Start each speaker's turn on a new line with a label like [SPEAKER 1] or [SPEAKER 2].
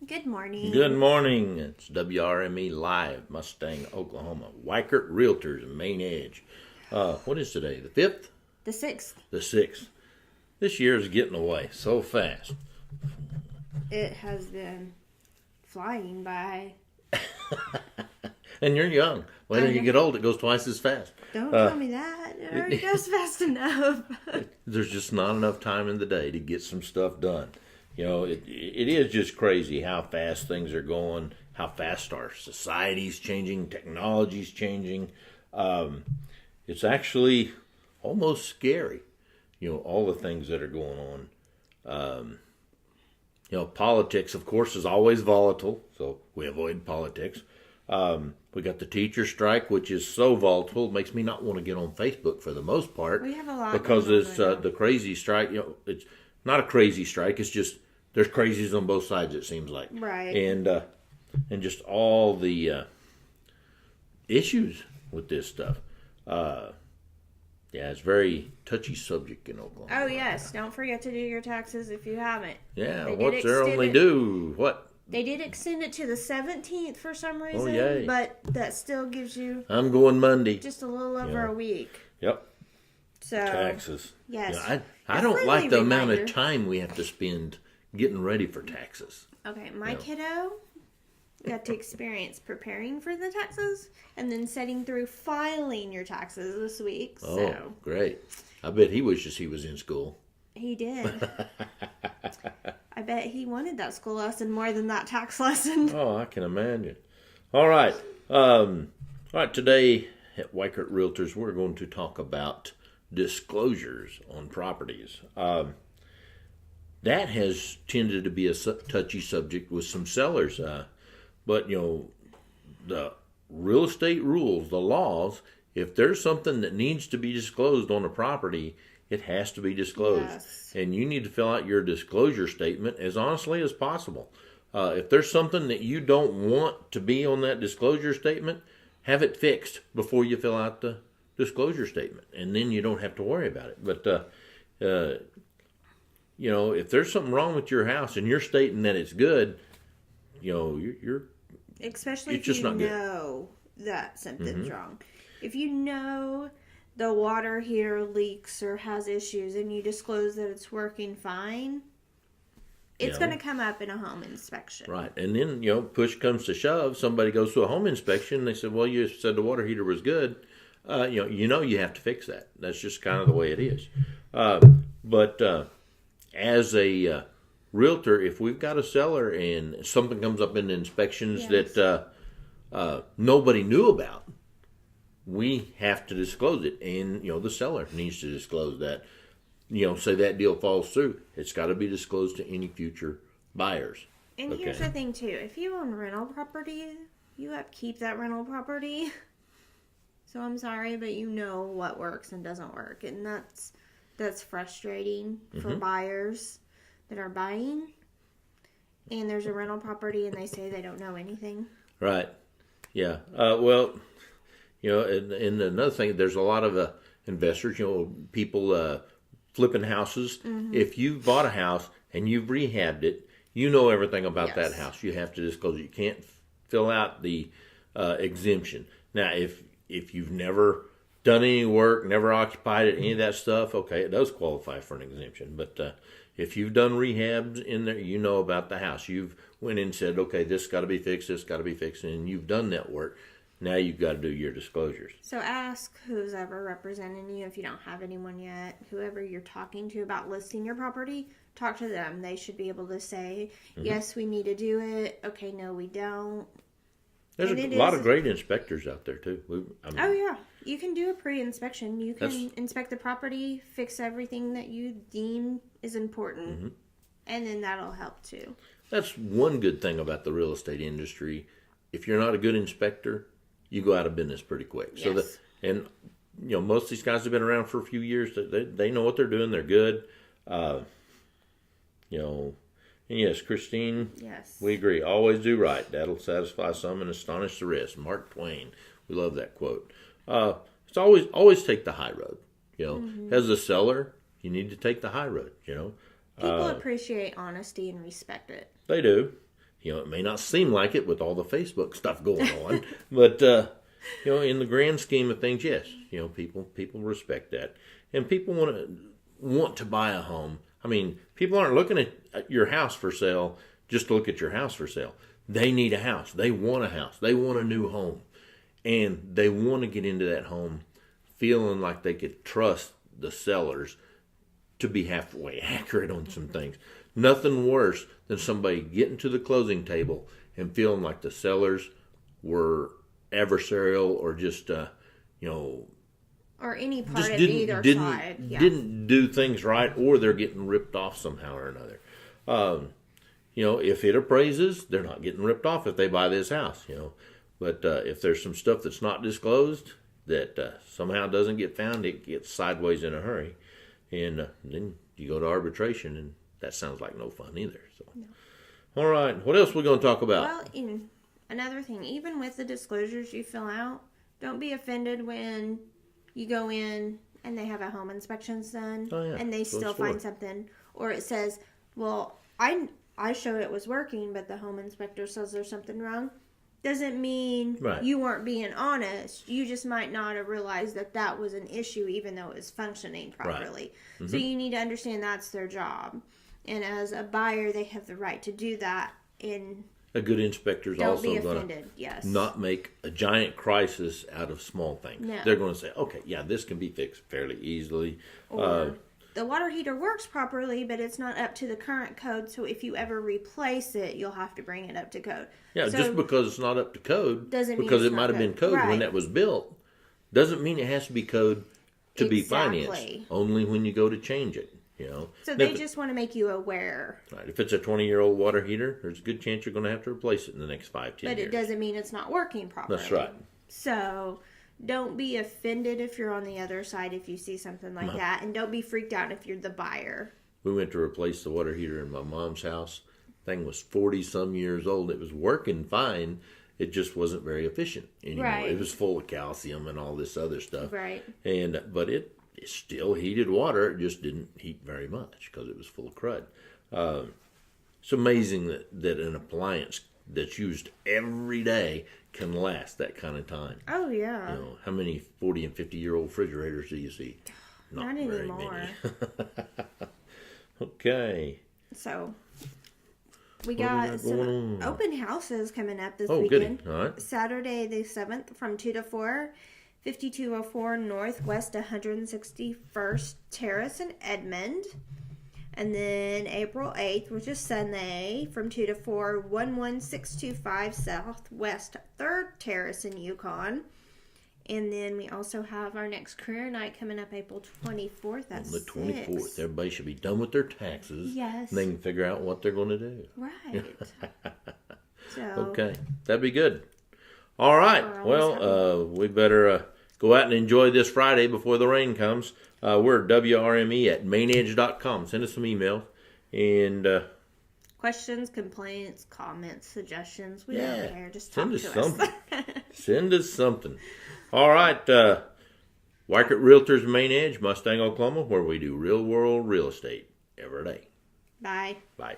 [SPEAKER 1] Good morning.
[SPEAKER 2] Good morning. It's WRME Live, Mustang, Oklahoma. Weichert Realtors, Main Edge. What is today? The 5th?
[SPEAKER 1] The 6th.
[SPEAKER 2] The 6th. This year is getting away so fast.
[SPEAKER 1] It has been flying by.
[SPEAKER 2] And you're young. Wait till you get old, it goes twice as fast.
[SPEAKER 1] Don't tell me that. It already goes fast enough.
[SPEAKER 2] There's just not enough time in the day to get some stuff done. You know, it is just crazy how fast things are going, how fast our society's changing, technology's changing. It's actually almost scary, you know, all the things that are going on. You know, politics, of course, is always volatile, so we avoid politics. We got the teacher strike, which is so volatile, it makes me not want to get on Facebook for the most part.
[SPEAKER 1] We have a lot
[SPEAKER 2] because
[SPEAKER 1] going on
[SPEAKER 2] it's
[SPEAKER 1] right now.
[SPEAKER 2] the crazy strike. You know, it's not a crazy strike. It's just there's crazies on both sides. It seems like,
[SPEAKER 1] Right.
[SPEAKER 2] And just all the issues with this stuff. Yeah, it's a very touchy subject in Oklahoma.
[SPEAKER 1] Oh, yes. Don't forget to do your taxes if you haven't.
[SPEAKER 2] Yeah,
[SPEAKER 1] They did
[SPEAKER 2] what's their
[SPEAKER 1] extend
[SPEAKER 2] only
[SPEAKER 1] it-
[SPEAKER 2] due? What?
[SPEAKER 1] They did extend it to the 17th for some reason,
[SPEAKER 2] yay.
[SPEAKER 1] but that still gives you
[SPEAKER 2] I'm going Monday.
[SPEAKER 1] just a little over
[SPEAKER 2] Yeah.
[SPEAKER 1] a week.
[SPEAKER 2] Yep,
[SPEAKER 1] So,
[SPEAKER 2] taxes.
[SPEAKER 1] yes.
[SPEAKER 2] Yeah, I
[SPEAKER 1] A
[SPEAKER 2] don't
[SPEAKER 1] friendly
[SPEAKER 2] like the amount
[SPEAKER 1] reminder.
[SPEAKER 2] of time we have to spend getting ready for taxes.
[SPEAKER 1] Okay, my
[SPEAKER 2] Yeah.
[SPEAKER 1] kiddo got to experience preparing for the taxes and then setting through filing your taxes this week.
[SPEAKER 2] Oh,
[SPEAKER 1] So
[SPEAKER 2] great. I bet he wishes he was in school.
[SPEAKER 1] he did. I bet he wanted that school lesson more than that tax lesson.
[SPEAKER 2] Oh, I can imagine. All right. All right, today at Weichert Realtors, we're going to talk about disclosures on properties. That has tended to be a touchy subject with some sellers. But, you know, the real estate rules, the laws, if there's something that needs to be disclosed on a property, it has to be disclosed.
[SPEAKER 1] Yes.
[SPEAKER 2] And you need to fill out your disclosure statement as honestly as possible. If there's something that you don't want to be on that disclosure statement, have it fixed before you fill out the disclosure statement. And then you don't have to worry about it. But, you know, if there's something wrong with your house and you're stating that it's good, you know, you're
[SPEAKER 1] Especially
[SPEAKER 2] It's
[SPEAKER 1] if
[SPEAKER 2] just
[SPEAKER 1] you
[SPEAKER 2] not good.
[SPEAKER 1] know that something's wrong. If you know the water heater leaks or has issues and you disclose that it's working fine, it's
[SPEAKER 2] Yeah.
[SPEAKER 1] going to come up in a home inspection.
[SPEAKER 2] right. And then, you know, push comes to shove, somebody goes to a home inspection, and they said, well, you said the water heater was good. You know you have to fix that. That's just kind of the way it is. But as a realtor, if we've got a seller and something comes up in the inspections
[SPEAKER 1] Yes.
[SPEAKER 2] that nobody knew about, we have to disclose it. And, you know, the seller needs to disclose that. You know, say that deal falls through, it's got to be disclosed to any future buyers.
[SPEAKER 1] And here's
[SPEAKER 2] Okay.
[SPEAKER 1] the thing, too. If you own rental property, you upkeep that rental property. So I'm sorry, but you know what works and doesn't work. And that's frustrating for buyers that are buying. And there's a rental property and they say they don't know anything.
[SPEAKER 2] Right. Yeah. Well, you know, and another thing, there's a lot of investors, you know, people flipping houses. If you've bought a house and you've rehabbed it, you know everything about that
[SPEAKER 1] Yes.
[SPEAKER 2] house. You have to disclose it. You can't fill out the exemption. Now, if you've never done any work, never occupied it, any of that stuff, okay, it does qualify for an exemption. But if you've done rehabs in there, you know about the house. You've went in and said, okay, this got to be fixed, this got to be fixed, and you've done that work. Now you've got to do your disclosures.
[SPEAKER 1] So ask who's ever representing you if you don't have anyone yet. Whoever you're talking to about listing your property, talk to them. They should be able to say, yes, we need to do it. Okay, no, we don't.
[SPEAKER 2] There's
[SPEAKER 1] And
[SPEAKER 2] a
[SPEAKER 1] it
[SPEAKER 2] lot
[SPEAKER 1] is-
[SPEAKER 2] of great inspectors out there, too.
[SPEAKER 1] Oh, yeah. You can do a pre-inspection. You can
[SPEAKER 2] That's-
[SPEAKER 1] inspect the property, fix everything that you deem is important, and then that'll help too.
[SPEAKER 2] That's one good thing about the real estate industry. If you're not a good inspector, you go out of business pretty quick. So
[SPEAKER 1] Yes.
[SPEAKER 2] and you know, most of these guys have been around for a few years. They know what they're doing. They're good. You know, and yes, Christine,
[SPEAKER 1] Yes.
[SPEAKER 2] we agree. Always do right. That'll satisfy some and astonish the rest. Mark Twain. We love that quote. It's always take the high road. You know, as a seller, you need to take the high road. You know,
[SPEAKER 1] People appreciate honesty and respect it.
[SPEAKER 2] they do. It may not seem like it with all the Facebook stuff going on, but in the grand scheme of things, yes, people respect that, and people want to buy a home. I mean, people aren't looking at your house for sale just to look at your house for sale. They need a house. They want a house. They want a new home, and they want to get into that home feeling like they could trust the sellers to be halfway accurate on some things. Nothing worse than somebody getting to the closing table and feeling like the sellers were adversarial or just,
[SPEAKER 1] or any part of either side. Yeah.
[SPEAKER 2] Didn't do things right, or they're getting ripped off somehow or another. If it appraises, they're not getting ripped off if they buy this house, But if there's some stuff that's not disclosed that somehow doesn't get found, it gets sideways in a hurry. And then you go to arbitration, and that sounds like no fun either. So, no. All right, what else are we going to talk about?
[SPEAKER 1] Well, another thing, even with the disclosures you fill out, don't be offended when you go in and they have a home inspection done, and they still find something, or it says, well, I showed it was working, but the home inspector says there's something wrong. Doesn't mean you weren't being honest. You just might not have realized that was an issue, even though it was functioning properly. Right. Mm-hmm. So you need to understand that's their job. And as a buyer, they have the right to do that.
[SPEAKER 2] A good inspector is also going to
[SPEAKER 1] yes.
[SPEAKER 2] not make a giant crisis out of small things.
[SPEAKER 1] No.
[SPEAKER 2] They're going to say, okay, yeah, this can be fixed fairly easily.
[SPEAKER 1] Or the water heater works properly, but it's not up to the current code. So if you ever replace it, you'll have to bring it up to code.
[SPEAKER 2] Yeah, so just because it's not up to code,
[SPEAKER 1] doesn't mean
[SPEAKER 2] because it might have been code when that was built, doesn't mean it has to be code to be financed. Only when you go to change it.
[SPEAKER 1] So they just want to make you aware.
[SPEAKER 2] Right. If it's a 20-year-old water heater, there's a good chance you're going to have to replace it in the next 5-10 years.
[SPEAKER 1] But it doesn't mean it's not working properly.
[SPEAKER 2] That's right.
[SPEAKER 1] So don't be offended if you're on the other side if you see something like that. And don't be freaked out if you're the buyer.
[SPEAKER 2] We went to replace the water heater in my mom's house. Thing was 40-some years old. It was working fine. It just wasn't very efficient anymore.
[SPEAKER 1] Right.
[SPEAKER 2] It was full of calcium and all this other stuff.
[SPEAKER 1] Right.
[SPEAKER 2] But it still heated water. It just didn't heat very much because it was full of crud. It's amazing that an appliance that's used every day can last that kind of time.
[SPEAKER 1] Oh, yeah.
[SPEAKER 2] How many 40 and 50-year-old refrigerators do you see?
[SPEAKER 1] Not
[SPEAKER 2] very
[SPEAKER 1] anymore.
[SPEAKER 2] Many. Okay.
[SPEAKER 1] So, we got some open houses coming up this weekend.
[SPEAKER 2] Goody. All right.
[SPEAKER 1] Saturday the 7th from 2 to 4. 5204 Northwest 161st Terrace in Edmond. And then April 8th, which is Sunday, from 2 to 4, 11625 Southwest 3rd Terrace in Yukon. And then we also have our next career night coming up April 24th at 6.
[SPEAKER 2] On the 24th. Everybody should be done with their taxes.
[SPEAKER 1] Yes.
[SPEAKER 2] And they can figure out what they're going to do.
[SPEAKER 1] Right.
[SPEAKER 2] Okay. That'd be good. All right. Well, we better go out and enjoy this Friday before the rain comes. We're WRME@mainedge.com. Send us some emails. And
[SPEAKER 1] questions, complaints, comments, suggestions. We don't care. Just talk to us.
[SPEAKER 2] Send us something. All right. Weichert Realtors Main Edge, Mustang, Oklahoma, where we do real world real estate every day.
[SPEAKER 1] Bye.
[SPEAKER 2] Bye.